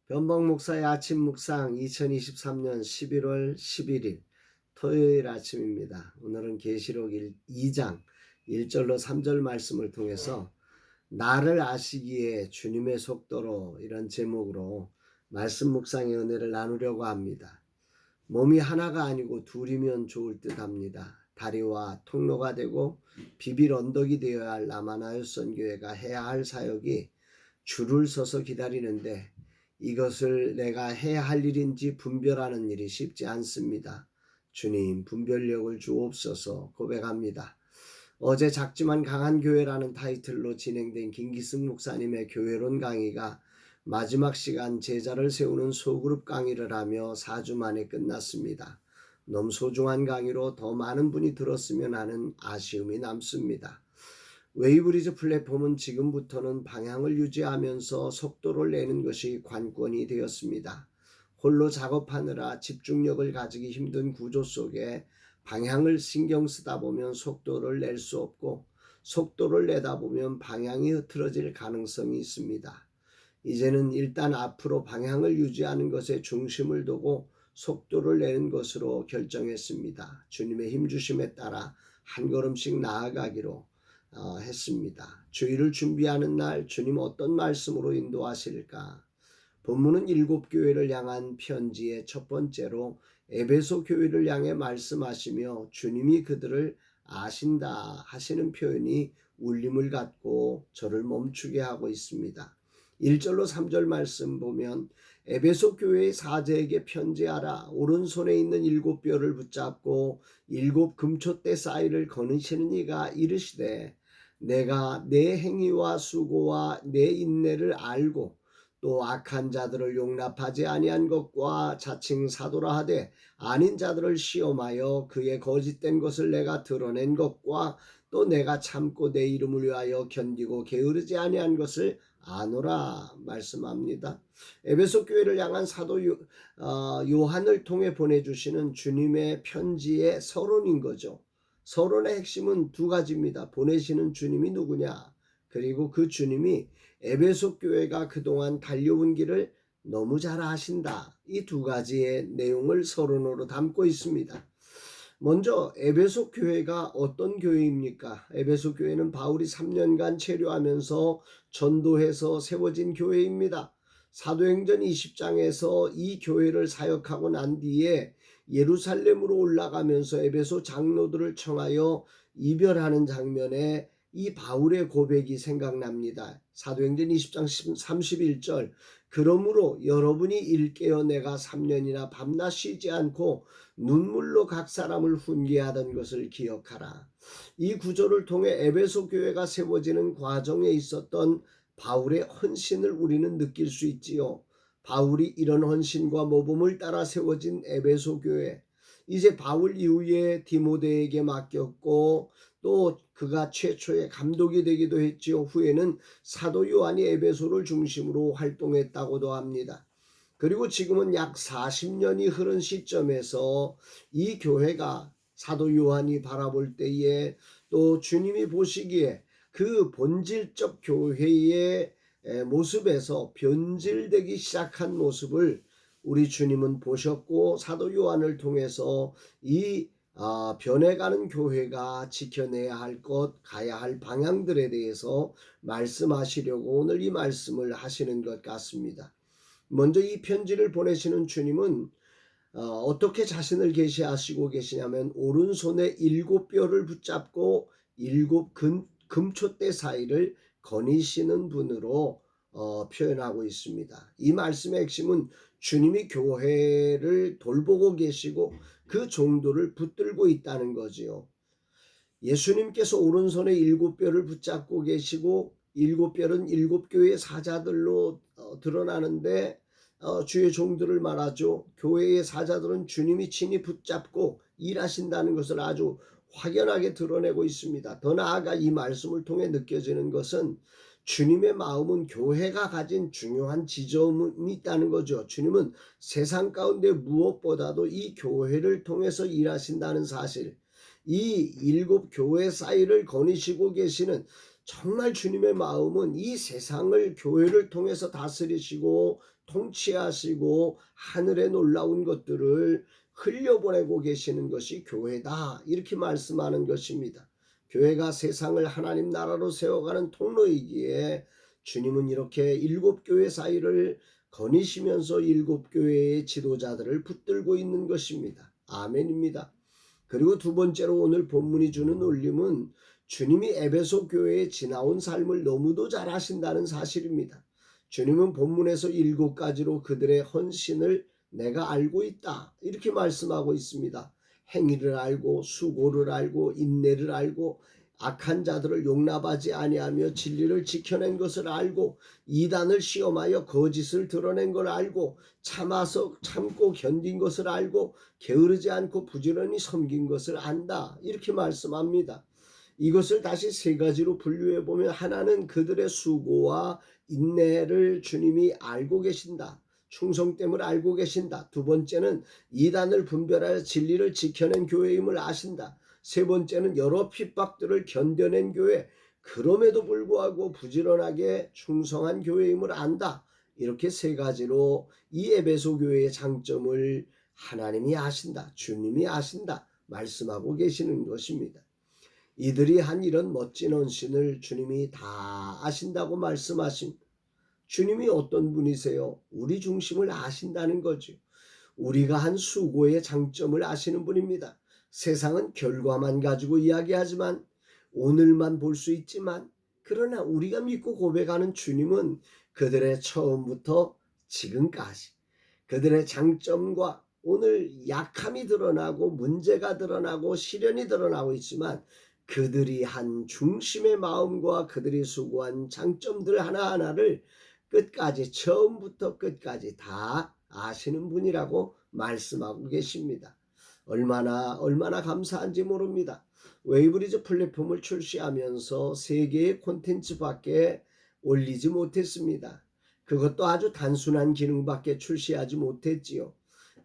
변복 목사의 아침 묵상 2023년 11월 11일 토요일 아침입니다. 오늘은 계시록 2장 1절로 3절 말씀을 통해서 나를 아시기에 주님의 속도로 이런 제목으로 말씀 묵상의 은혜를 나누려고 합니다. 몸이 하나가 아니고 둘이면 좋을 듯합니다. 다리와 통로가 되고 비빌 언덕이 되어야 할 남한하여 선교회가 해야 할 사역이 줄을 서서 기다리는데 이것을 내가 해야 할 일인지 분별하는 일이 쉽지 않습니다. 주님, 분별력을 주옵소서 고백합니다. 어제 작지만 강한 교회라는 타이틀로 진행된 김기승 목사님의 교회론 강의가 마지막 시간 제자를 세우는 소그룹 강의를 하며 4주 만에 끝났습니다. 너무 소중한 강의로 더 많은 분이 들었으면 하는 아쉬움이 남습니다. 웨이브리즈 플랫폼은 지금부터는 방향을 유지하면서 속도를 내는 것이 관건이 되었습니다. 홀로 작업하느라 집중력을 가지기 힘든 구조 속에 방향을 신경 쓰다 보면 속도를 낼 수 없고 속도를 내다 보면 방향이 흐트러질 가능성이 있습니다. 이제는 일단 앞으로 방향을 유지하는 것에 중심을 두고 속도를 내는 것으로 결정했습니다. 주님의 힘주심에 따라 한 걸음씩 나아가기로 했습니다. 주일을 준비하는 날 주님 어떤 말씀으로 인도하실까? 본문은 7교회를 향한 편지의 첫 번째로 에베소 교회를 향해 말씀하시며 주님이 그들을 아신다 하시는 표현이 울림을 갖고 저를 멈추게 하고 있습니다. 1절로 3절 말씀 보면 에베소 교회의 사제에게 편지하라. 오른손에 있는 7뼈를 붙잡고 7 금초대 사이를 거느시는 이가 이르시되 내가 내 행위와 수고와 내 인내를 알고 또 악한 자들을 용납하지 아니한 것과 자칭 사도라 하되 아닌 자들을 시험하여 그의 거짓된 것을 내가 드러낸 것과 또 내가 참고 내 이름을 위하여 견디고 게으르지 아니한 것을 아노라 말씀합니다. 에베소 교회를 향한 사도 요한을 통해 보내주시는 주님의 편지의 서론인 거죠. 서론의 핵심은 두 가지입니다. 보내시는 주님이 누구냐, 그리고 그 주님이 에베소 교회가 그동안 달려온 길을 너무 잘 아신다. 이 두 가지의 내용을 서론으로 담고 있습니다. 먼저 에베소 교회가 어떤 교회입니까? 에베소 교회는 바울이 3년간 체류하면서 전도해서 세워진 교회입니다. 사도행전 20장에서 이 교회를 사역하고 난 뒤에 예루살렘으로 올라가면서 에베소 장로들을 청하여 이별하는 장면에 이 바울의 고백이 생각납니다. 사도행전 20장 31절 그러므로 여러분이 일깨어 내가 3년이나 밤낮 쉬지 않고 눈물로 각 사람을 훈계하던 것을 기억하라. 이 구절을 통해 에베소 교회가 세워지는 과정에 있었던 바울의 헌신을 우리는 느낄 수 있지요. 바울이 이런 헌신과 모범을 따라 세워진 에베소 교회, 이제 바울 이후에 디모데에게 맡겼고 또 그가 최초의 감독이 되기도 했지요. 후에는 사도 요한이 에베소를 중심으로 활동했다고도 합니다. 그리고 지금은 약 40년이 흐른 시점에서 이 교회가 사도 요한이 바라볼 때에 또 주님이 보시기에 그 본질적 교회의 모습에서 변질되기 시작한 모습을 우리 주님은 보셨고 사도 요한을 통해서 이 변해가는 교회가 지켜내야 할 것, 가야 할 방향들에 대해서 말씀하시려고 오늘 이 말씀을 하시는 것 같습니다. 먼저 이 편지를 보내시는 주님은 어떻게 자신을 계시하시고 계시냐면 오른손에 7뼈를 붙잡고 7 금초대 사이를 거니시는 분으로 표현하고 있습니다. 이 말씀의 핵심은 주님이 교회를 돌보고 계시고 그 종도를 붙들고 있다는 거지요. 예수님께서 오른손에 7뼈를 붙잡고 계시고 7뼈는 7교회의 사자들로 드러나는데 주의 종들을 말하죠. 교회의 사자들은 주님이 친히 붙잡고 일하신다는 것을 아주 확연하게 드러내고 있습니다. 더 나아가 이 말씀을 통해 느껴지는 것은 주님의 마음은 교회가 가진 중요한 지점이 있다는 거죠. 주님은 세상 가운데 무엇보다도 이 교회를 통해서 일하신다는 사실, 이 7 교회 사이를 거니시고 계시는 정말 주님의 마음은 이 세상을 교회를 통해서 다스리시고 통치하시고 하늘의 놀라운 것들을 흘려보내고 계시는 것이 교회다, 이렇게 말씀하는 것입니다. 교회가 세상을 하나님 나라로 세워가는 통로이기에 주님은 이렇게 7교회 사이를 거니시면서 7교회의 지도자들을 붙들고 있는 것입니다. 아멘입니다. 그리고 두 번째로 오늘 본문이 주는 울림은 주님이 에베소 교회에 지나온 삶을 너무도 잘 아신다는 사실입니다. 주님은 본문에서 7가지로 그들의 헌신을 내가 알고 있다, 이렇게 말씀하고 있습니다. 행위를 알고 수고를 알고 인내를 알고 악한 자들을 용납하지 아니하며 진리를 지켜낸 것을 알고 이단을 시험하여 거짓을 드러낸 걸 알고 참아서 참고 견딘 것을 알고 게으르지 않고 부지런히 섬긴 것을 안다, 이렇게 말씀합니다. 이것을 다시 3가지로 분류해 보면, 하나는 그들의 수고와 인내를 주님이 알고 계신다, 충성됨을 알고 계신다. 두 번째는 이단을 분별하여 진리를 지켜낸 교회임을 아신다. 세 번째는 여러 핍박들을 견뎌낸 교회, 그럼에도 불구하고 부지런하게 충성한 교회임을 안다. 이렇게 3가지로 이 에베소 교회의 장점을 하나님이 아신다, 주님이 아신다 말씀하고 계시는 것입니다. 이들이 한 이런 멋진 헌신을 주님이 다 아신다고 말씀하신, 주님이 어떤 분이세요? 우리 중심을 아신다는 거죠. 우리가 한 수고의 장점을 아시는 분입니다. 세상은 결과만 가지고 이야기하지만, 오늘만 볼 수 있지만, 그러나 우리가 믿고 고백하는 주님은 그들의 처음부터 지금까지 그들의 장점과 오늘 약함이 드러나고 문제가 드러나고 시련이 드러나고 있지만, 그들이 한 중심의 마음과 그들이 수고한 장점들 하나하나를 끝까지, 처음부터 끝까지 다 아시는 분이라고 말씀하고 계십니다. 얼마나 감사한지 모릅니다. 웨이브리즈 플랫폼을 출시하면서 3개의 콘텐츠밖에 올리지 못했습니다. 그것도 아주 단순한 기능밖에 출시하지 못했지요.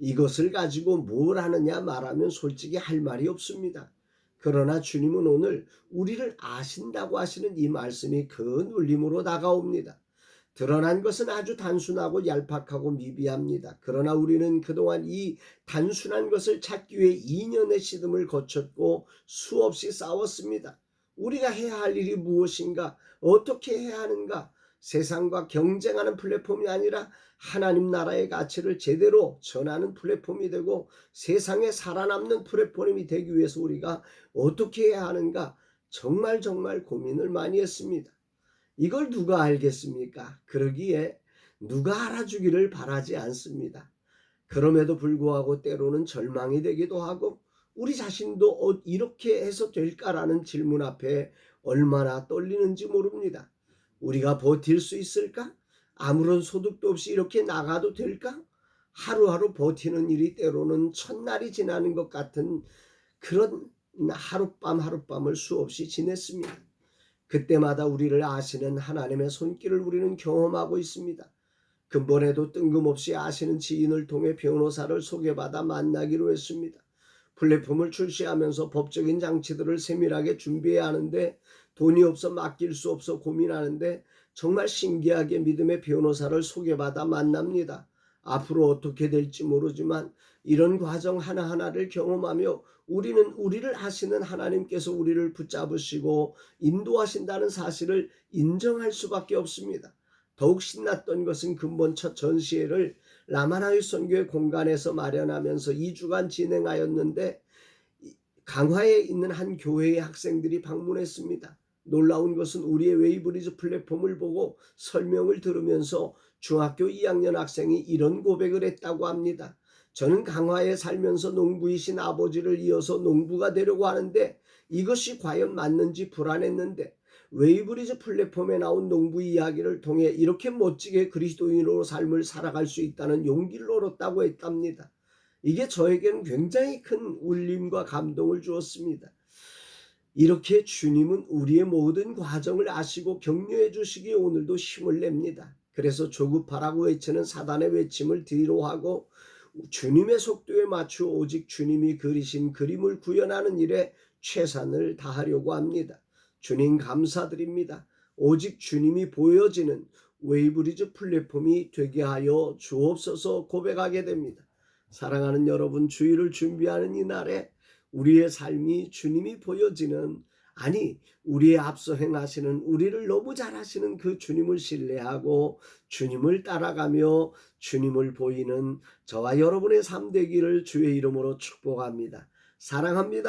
이것을 가지고 뭘 하느냐 말하면 솔직히 할 말이 없습니다. 그러나 주님은 오늘 우리를 아신다고 하시는 이 말씀이 큰 울림으로 다가옵니다. 드러난 것은 아주 단순하고 얄팍하고 미비합니다. 그러나 우리는 그동안 이 단순한 것을 찾기 위해 2년의 시름을 거쳤고 수없이 싸웠습니다. 우리가 해야 할 일이 무엇인가? 어떻게 해야 하는가? 세상과 경쟁하는 플랫폼이 아니라 하나님 나라의 가치를 제대로 전하는 플랫폼이 되고 세상에 살아남는 플랫폼이 되기 위해서 우리가 어떻게 해야 하는가? 정말 고민을 많이 했습니다. 이걸 누가 알겠습니까? 그러기에 누가 알아주기를 바라지 않습니다. 그럼에도 불구하고 때로는 절망이 되기도 하고, 우리 자신도 이렇게 해서 될까라는 질문 앞에 얼마나 떨리는지 모릅니다. 우리가 버틸 수 있을까? 아무런 소득도 없이 이렇게 나가도 될까? 하루하루 버티는 일이 때로는 첫날이 지나는 것 같은 그런 하룻밤을 수없이 지냈습니다. 그때마다 우리를 아시는 하나님의 손길을 우리는 경험하고 있습니다. 근본에도 뜬금없이 아시는 지인을 통해 변호사를 소개받아 만나기로 했습니다. 플랫폼을 출시하면서 법적인 장치들을 세밀하게 준비해야 하는데 돈이 없어 맡길 수 없어 고민하는데, 정말 신기하게 믿음의 변호사를 소개받아 만납니다. 앞으로 어떻게 될지 모르지만 이런 과정 하나하나를 경험하며 우리는 우리를 아시는 하나님께서 우리를 붙잡으시고 인도하신다는 사실을 인정할 수밖에 없습니다. 더욱 신났던 것은 근본 첫 전시회를 라마나의 선교회 공간에서 마련하면서 2주간 진행하였는데, 강화에 있는 한 교회의 학생들이 방문했습니다. 놀라운 것은 우리의 웨이브리즈 플랫폼을 보고 설명을 들으면서 중학교 2학년 학생이 이런 고백을 했다고 합니다. 저는 강화에 살면서 농부이신 아버지를 이어서 농부가 되려고 하는데 이것이 과연 맞는지 불안했는데, 웨이브리즈 플랫폼에 나온 농부 이야기를 통해 이렇게 멋지게 그리스도인으로 삶을 살아갈 수 있다는 용기를 얻었다고 했답니다. 이게 저에게는 굉장히 큰 울림과 감동을 주었습니다. 이렇게 주님은 우리의 모든 과정을 아시고 격려해 주시기에 오늘도 힘을 냅니다. 그래서 조급하라고 외치는 사단의 외침을 뒤로하고 주님의 속도에 맞추어 오직 주님이 그리신 그림을 구현하는 일에 최선을 다하려고 합니다. 주님 감사드립니다. 오직 주님이 보여지는 웨이브리즈 플랫폼이 되게 하여 주옵소서 고백하게 됩니다. 사랑하는 여러분, 주일을 준비하는 이 날에 우리의 삶이 주님이 보여지는, 아니 우리의 앞서 행하시는, 우리를 너무 잘하시는 그 주님을 신뢰하고 주님을 따라가며 주님을 보이는 저와 여러분의 삶 되기를 주의 이름으로 축복합니다. 사랑합니다.